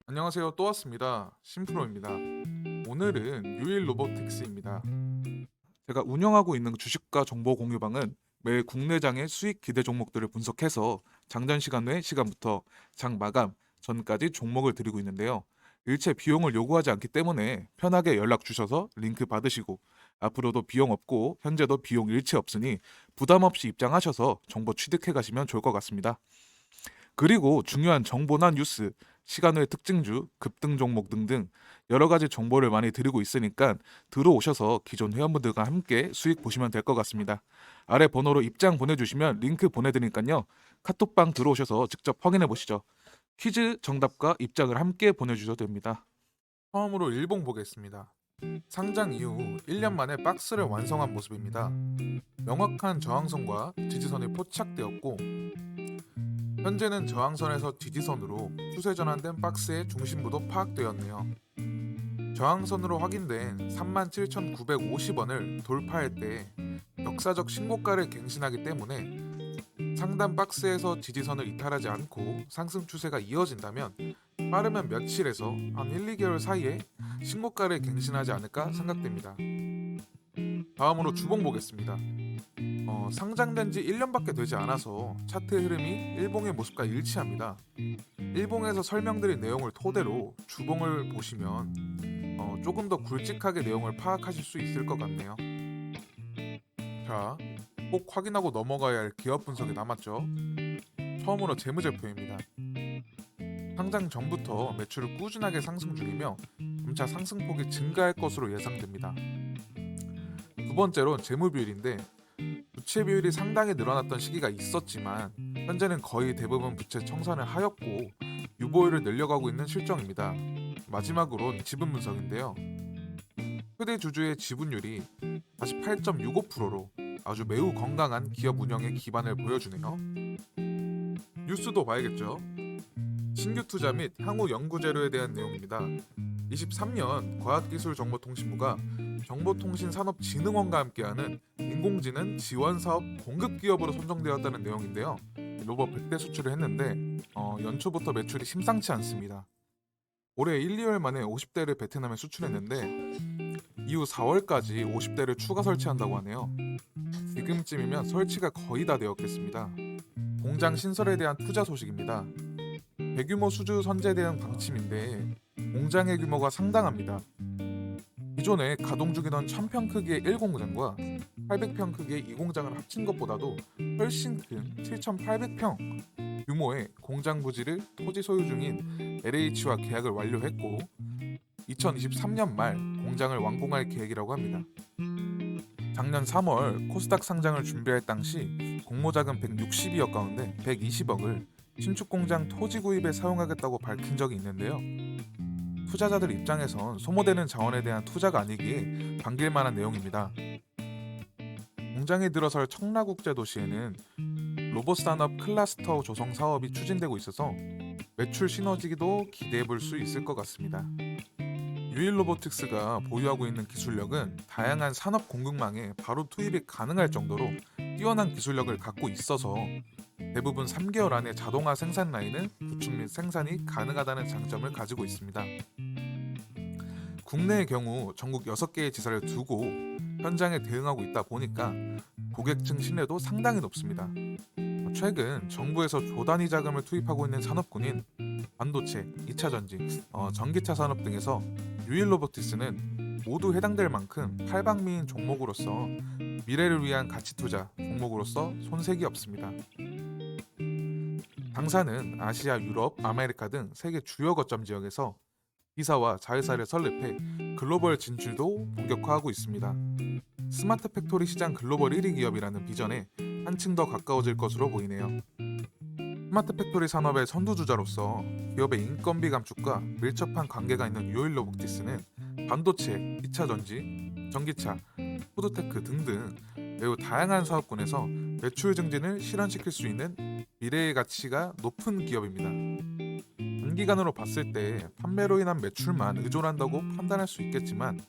안녕하세요. 또 왔습니다. 심프로입니다. 오늘은 유일 로보틱스입니다. 제가 운영하고 있는 주식과 정보 공유방은 매일 국내장의 수익 기대 종목들을 분석해서 장전 시간 외 시간부터 장 마감 전까지 종목을 드리고 있는데요. 일체 비용을 요구하지 않기 때문에 편하게 연락 주셔서 링크 받으시고 앞으로도 비용 없고 현재도 비용 일체 없으니 부담 없이 입장하셔서 정보 취득해 가시면 좋을 것 같습니다. 그리고 중요한 정보나 뉴스, 시간 외 특징주, 급등 종목 등등 여러 가지 정보를 많이 드리고 있으니까 들어오셔서 기존 회원분들과 함께 수익 보시면 될 것 같습니다. 아래 번호로 입장 보내주시면 링크 보내드리니까요. 카톡방 들어오셔서 직접 확인해 보시죠. 퀴즈 정답과 입장을 함께 보내주셔도 됩니다. 처음으로 일봉 보겠습니다. 상장 이후 1년 만에 박스를 완성한 모습입니다. 명확한 저항선과 지지선이 포착되었고 현재는 저항선에서 지지선으로 추세 전환된 박스의 중심부도 파악되었네요. 저항선으로 확인된 37,950원을 돌파할 때 역사적 신고가를 갱신하기 때문에 상단 박스에서 지지선을 이탈하지 않고 상승 추세가 이어진다면 빠르면 며칠에서 한 1, 2개월 사이에 신고가를 갱신하지 않을까 생각됩니다. 다음으로 주봉 보겠습니다. 상장된 지 1년밖에 되지 않아서 차트 흐름이 일봉의 모습과 일치합니다. 일봉에서 설명드린 내용을 토대로 주봉을 보시면 조금 더 굵직하게 내용을 파악하실 수 있을 것 같네요. 자, 꼭 확인하고 넘어가야 할 기업 분석이 남았죠. 처음으로 재무제표입니다. 상장 전부터 매출을 꾸준하게 상승 중이며 점차 상승폭이 증가할 것으로 예상됩니다. 두 번째로는 재무비율인데 부채 비율이 상당히 늘어났던 시기가 있었지만 현재는 거의 대부분 부채 청산을 하였고 유보율을 늘려가고 있는 실정입니다. 마지막으론 지분 분석인데요. 최대 주주의 지분율이 48.65%로 아주 매우 건강한 기업 운영의 기반을 보여주네요. 뉴스도 봐야겠죠. 신규 투자 및 향후 연구 자료에 대한 내용입니다. 23년 과학기술정보통신부가 정보통신산업진흥원과 함께하는 인공지능 지원사업 공급기업으로 선정되었다는 내용인데요. 로봇 100대 수출을 했는데 연초부터 매출이 심상치 않습니다. 올해 1, 2월 만에 50대를 베트남에 수출했는데 이후 4월까지 50대를 추가 설치한다고 하네요. 지금쯤이면 설치가 거의 다 되었겠습니다. 공장 신설에 대한 투자 소식입니다. 대규모 수주 선제 대응 방침인데 공장의 규모가 상당합니다. 기존에 가동 중이던 1000평 크기의 1공장과 800평 크기의 2공장을 합친 것보다도 훨씬 큰 7800평 규모의 공장 부지를 토지 소유 중인 LH와 계약을 완료했고 2023년 말 공장을 완공할 계획이라고 합니다. 작년 3월 코스닥 상장을 준비할 당시 공모자금 160억 가운데 120억을 신축 공장 토지 구입에 사용하겠다고 밝힌 적이 있는데요. 투자자들 입장에선 소모되는 자원에 대한 투자가 아니기에 반길 만한 내용입니다. 공장에 들어설 청라국제도시에는 로봇 산업 클러스터 조성 사업이 추진되고 있어서 매출 시너지도 기대해 볼 수 있을 것 같습니다. 유일 로보틱스가 보유하고 있는 기술력은 다양한 산업 공급망에 바로 투입이 가능할 정도로 뛰어난 기술력을 갖고 있어서 대부분 3개월 안에 자동화 생산 라인을 구축 및 생산이 가능하다는 장점을 가지고 있습니다. 국내의 경우 전국 6개의 지사를 두고 현장에 대응하고 있다 보니까 고객층 신뢰도 상당히 높습니다. 최근 정부에서 조단위 자금을 투입하고 있는 산업군인 반도체, 2차전지, 전기차 산업 등에서 유일 로보틱스는 모두 해당될 만큼 팔방미인 종목으로서 미래를 위한 가치 투자 종목으로서 손색이 없습니다. 당사는 아시아, 유럽, 아메리카 등 세계 주요 거점 지역에서 이사와 자회사를 설립해 글로벌 진출도 본격화하고 있습니다. 스마트 팩토리 시장 글로벌 1위 기업이라는 비전에 한층 더 가까워질 것으로 보이네요. 스마트 팩토리 산업의 선두주자로서 기업의 인건비 감축과 밀접한 관계가 있는 유일 로보틱스는 반도체, 2차전지, 전기차, 푸드테크 등등 매우 다양한 사업군에서 매출 증진을 실현시킬 수 있는 미래의 가치가 높은 기업입니다. 단기간으로 봤을 때 판매로 인한 매출만 의존한다고 판단할 수 있겠지만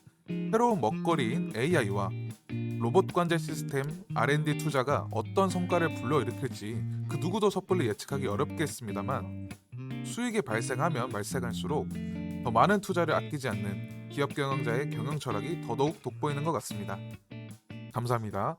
새로운 먹거리인 AI와 로봇 관제 시스템 R&D 투자가 어떤 성과를 불러일으킬지 그 누구도 섣불리 예측하기 어렵겠습니다만, 수익이 발생하면 발생할수록 더 많은 투자를 아끼지 않는 기업 경영자의 경영 철학이 더더욱 돋보이는 것 같습니다. 감사합니다.